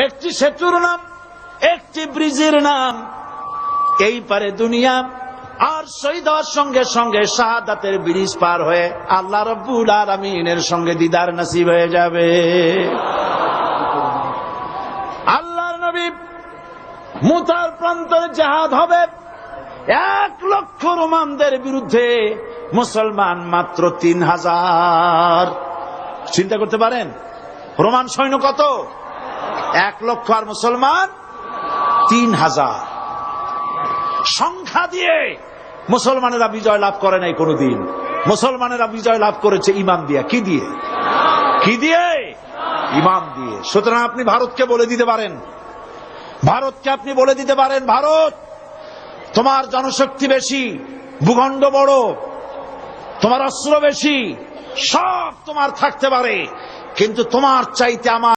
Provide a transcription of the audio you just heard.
একটি সেতুর নাম, একটি ব্রিজের নাম। এই পারে দুনিয়া, আর শহীদ হওয়ার সঙ্গে সঙ্গে শাহাদাতের ব্রিজ পার হয়ে আল্লাহ রাব্বুল আলামিনের সঙ্গে দিদার নসিব হয়ে যাবে। আল্লাহর নবী মুতার প্রান্তরে জিহাদ হবে, 1 লক্ষ রোমানদের বিরুদ্ধে, মুসলমান মাত্র 3000। চিন্তা করতে পারেন রোমান সৈন্য কত? 1 লক্ষ, আর মুসলমান 3000। সংখ্যা দিয়ে মুসলমানেরা বিজয় লাভ করে নাই কোনদিন। মুসলমানেরা বিজয় লাভ করেছে ঈমান দিয়ে। কি দিয়ে? কি দিয়ে? ঈমান দিয়ে। সুতরাং আপনি ভারতকে বলে দিতে পারেন, ভারত তোমার জনশক্তি বেশি, ভূখণ্ড বড়, তোমার অস্ত্র বেশি, সব তোমার থাকতে পারে, কিন্তু তোমার চাইতে আমার